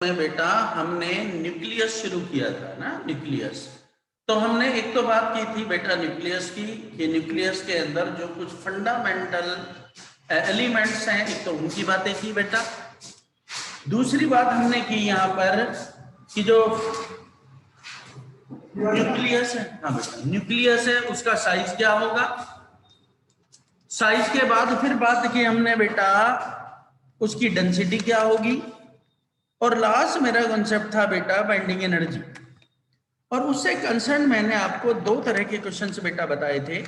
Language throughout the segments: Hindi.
में बेटा हमने न्यूक्लियस शुरू किया था ना, न्यूक्लियस। तो हमने एक तो बात की थी बेटा न्यूक्लियस की, कि न्यूक्लियस के अंदर जो कुछ फंडामेंटल एलिमेंट्स हैं, एक तो उनकी बातें की बेटा। दूसरी बात हमने की यहाँ पर कि जो न्यूक्लियस है, हाँ बेटा न्यूक्लियस है, उसका साइज क्या होगा। साइज के बाद फिर बात की हमने बेटा उसकी डेंसिटी क्या होगी, और लास्ट मेरा कॉन्सेप्ट था बेटा बाइंडिंग एनर्जी। और उससे कंसर्न मैंने आपको दो तरह के क्वेश्चंस बेटा बताए थे,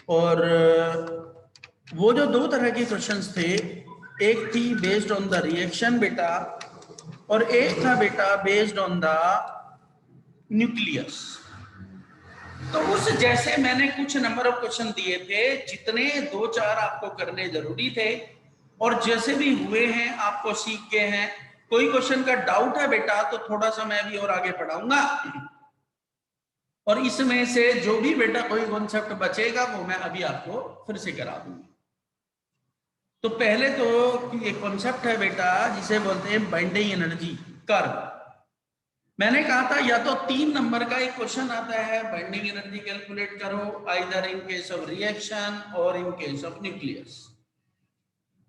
और वो जो दो तरह के क्वेश्चंस थे, एक थी बेस्ड ऑन द रिएक्शन बेटा, और एक था बेटा बेस्ड ऑन द न्यूक्लियस। तो उस जैसे मैंने कुछ नंबर ऑफ क्वेश्चन दिए थे, जितने दो चार आपको करने जरूरी थे, और जैसे भी हुए हैं आपको सीख गए हैं। कोई क्वेश्चन का डाउट है बेटा तो थोड़ा सा मैं भी और आगे पढ़ाऊंगा, और इसमें से जो भी बेटा कोई कॉन्सेप्ट बचेगा वो मैं अभी आपको फिर से करा दूंगा। तो पहले तो एक कॉन्सेप्ट है बेटा जिसे बोलते हैं बाइंडिंग एनर्जी कर्व। मैंने कहा था या तो 3 नंबर का एक क्वेश्चन आता है, बाइंडिंग एनर्जी कैलकुलेट करो, either in case of reaction और इन केस ऑफ न्यूक्लियस।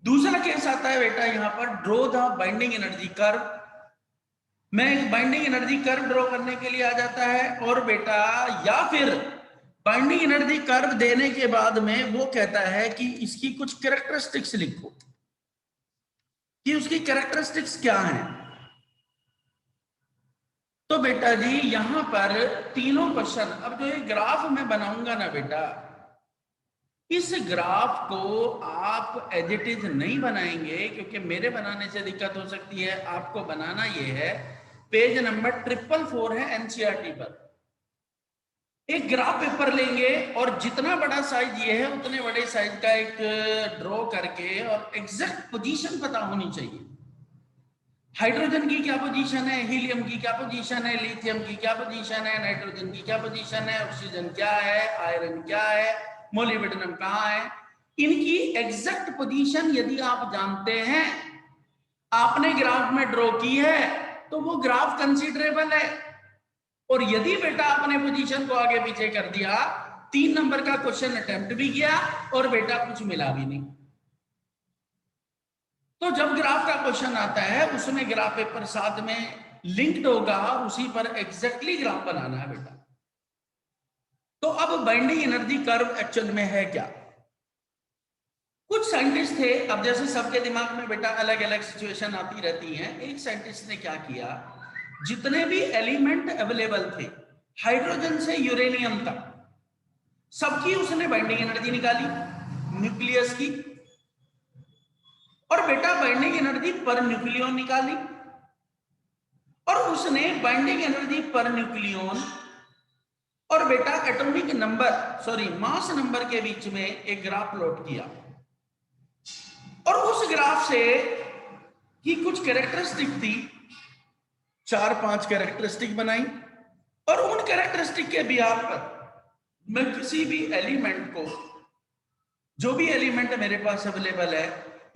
दूसरा केस आता है बेटा यहाँ पर draw the binding energy curve. मैं एक बाइंडिंग एनर्जी कर्व ड्रॉ करने के लिए आ जाता है, और बेटा या फिर बाइंडिंग एनर्जी कर्व देने के बाद में वो कहता है कि इसकी कुछ कैरेक्टरिस्टिक्स लिखो, कि उसकी कैरेक्टरिस्टिक्स क्या हैं। तो बेटा जी यहां पर तीनों क्वेश्चन, अब जो ये ग्राफ मैं बनाऊंगा ना बेटा, इस ग्राफ को आप एज इट इज नहीं बनाएंगे, क्योंकि मेरे बनाने से दिक्कत हो सकती है। आपको बनाना ये है, पेज नंबर 444 है एनसीईआरटी पर। एक ग्राफ पेपर लेंगे और जितना बड़ा साइज ये है उतने बड़े साइज का एक ड्रॉ करके, और एग्जैक्ट पोजीशन पता होनी चाहिए। हाइड्रोजन की क्या पोजीशन है, हीलियम की क्या पोजीशन है, लिथियम की क्या पोजीशन है, नाइट्रोजन की क्या पोजीशन है, ऑक्सीजन क्या है, आयरन क्या है, मोलिब्डेनम कहाँ है। इनकी एग्जैक्ट पोजीशन यदि आप जानते हैं, आपने ग्राफ में ड्रॉ की है, तो वो ग्राफ कंसीडरेबल है। और यदि बेटा आपने पोजीशन को आगे पीछे कर दिया, 3 नंबर का क्वेश्चन अटेम्प्ट भी किया और बेटा कुछ मिला भी नहीं। तो जब ग्राफ का क्वेश्चन आता है उसमें ग्राफ पेपर साथ में लिंक्ड होगा, उसी पर एग्जैक्टली ग्राफ बनाना है बेटा। तो अब बाइंडिंग एनर्जी कर्व एक्चुअल में है क्या। कुछ साइंटिस्ट थे, अब जैसे सबके दिमाग में बेटा अलग अलग सिचुएशन आती रहती हैं। एक साइंटिस्ट ने क्या किया, जितने भी एलिमेंट अवेलेबल थे हाइड्रोजन से यूरेनियम तक, सबकी उसने बाइंडिंग एनर्जी निकाली न्यूक्लियस की, और बेटा बाइंडिंग एनर्जी पर न्यूक्लियन निकाली, और उसने बाइंडिंग एनर्जी पर न्यूक्लियन और बेटा atomic number, sorry mass number के बीच में एक ग्राफ प्लॉट किया, और उस ग्राफ से की कुछ कैरेक्टरिस्टिक थी, 4-5 कैरेक्टरिस्टिक बनाई, और उन कैरेक्टरिस्टिक के बिहार पर मैं किसी भी एलिमेंट को, जो भी एलिमेंट मेरे पास अवेलेबल है,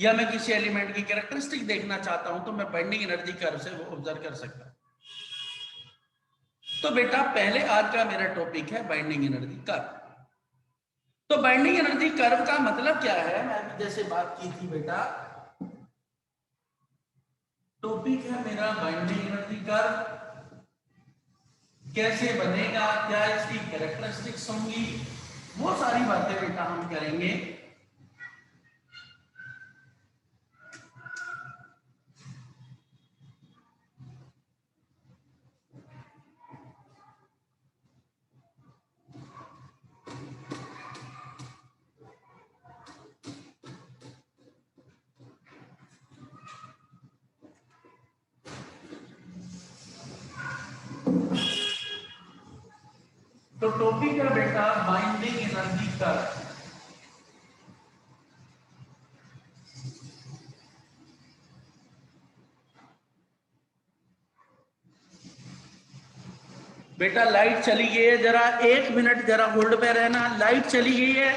या मैं किसी एलिमेंट की कैरेक्टरिस्टिक देखना चाहता हूं, तो मैं बाइंडिंग एनर्जी कर्व से वो ऑब्जर्व कर सकता हूं। तो बेटा पहले आज का मेरा टॉपिक है बाइंडिंग एनर्जी कर्व। तो बाइंडिंग एनर्जी कर्व का मतलब क्या है, मैं अभी जैसे बात की थी बेटा, टॉपिक है मेरा बाइंडिंग एनर्जी कर्व, कैसे बनेगा, क्या इसकी कैरेक्टरिस्टिक्स होंगी, वो सारी बातें बेटा हम करेंगे। तो टॉपिक है बेटा बाइंडिंग एनर्जी कर्व। बेटा लाइट चली गई है, जरा 1 मिनट जरा होल्ड पे रहना, लाइट चली गई है।